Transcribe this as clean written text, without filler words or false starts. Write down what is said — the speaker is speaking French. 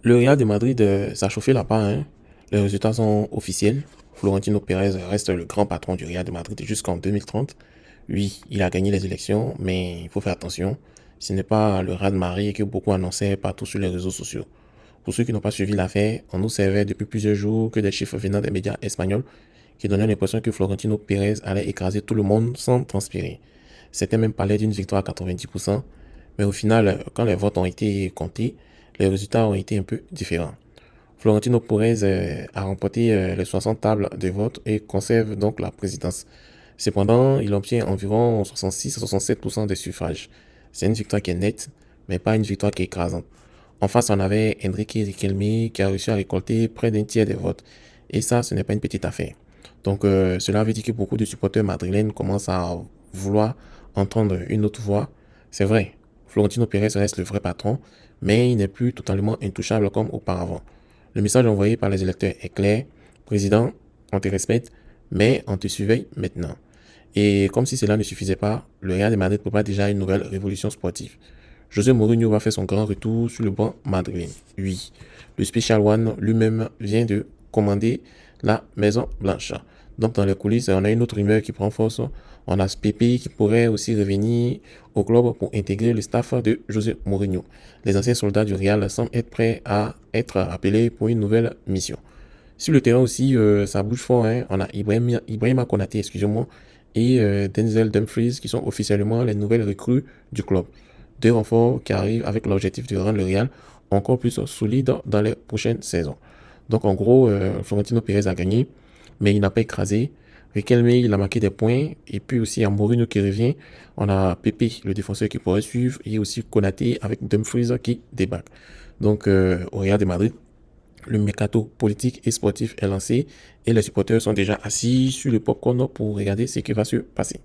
Le Real de Madrid, ça a chauffé là-bas, hein. Les résultats sont officiels. Florentino Pérez reste le grand patron du Real de Madrid jusqu'en 2030. Oui, il a gagné les élections, mais il faut faire attention. Ce n'est pas le Real de Madrid que beaucoup annonçaient partout sur les réseaux sociaux. Pour ceux qui n'ont pas suivi l'affaire, on nous servait depuis plusieurs jours que des chiffres venant des médias espagnols qui donnaient l'impression que Florentino Pérez allait écraser tout le monde sans transpirer. Certains même parlaient d'une victoire à 90%, mais au final, quand les votes ont été comptés, les résultats ont été un peu différents. Florentino Pérez a remporté les 60 tables de vote et conserve donc la présidence. Cependant, il obtient environ 66 à 67% des suffrages. C'est une victoire qui est nette, mais pas une victoire qui est écrasante. En face, on avait Enrique Riquelme qui a réussi à récolter près d'un tiers des votes. Et ça, ce n'est pas une petite affaire. Donc, cela veut dire que beaucoup de supporters madrilènes commencent à vouloir entendre une autre voix. C'est vrai, Florentino Pérez reste le vrai patron, mais il n'est plus totalement intouchable comme auparavant. Le message envoyé par les électeurs est clair. Président, on te respecte, mais on te surveille maintenant. Et comme si cela ne suffisait pas, le Real de Madrid prépare déjà une nouvelle révolution sportive. José Mourinho va faire son grand retour sur le banc madrilène. Oui, le Special One lui-même vient de commander la Maison Blanche. Donc dans les coulisses, on a une autre rumeur qui prend force. On a Pepe qui pourrait aussi revenir au club pour intégrer le staff de José Mourinho. Les anciens soldats du Real semblent être prêts à être appelés pour une nouvelle mission. Sur le terrain aussi, ça bouge fort, hein. On a Ibrahima Konaté, excusez-moi, et Denzel Dumfries qui sont officiellement les nouvelles recrues du club. Deux renforts qui arrivent avec l'objectif de rendre le Real encore plus solide dans les prochaines saisons. Donc en gros, Florentino Pérez a gagné, mais il n'a pas écrasé. Riquelme, il a marqué des points. Et puis aussi, à Mourinho qui revient. On a Pepe, le défenseur qui pourrait suivre. Et aussi Konaté avec Dumfries qui débarque. Donc, au Real de Madrid, le mercato politique et sportif est lancé. Et les supporters sont déjà assis sur le popcorn pour regarder ce qui va se passer.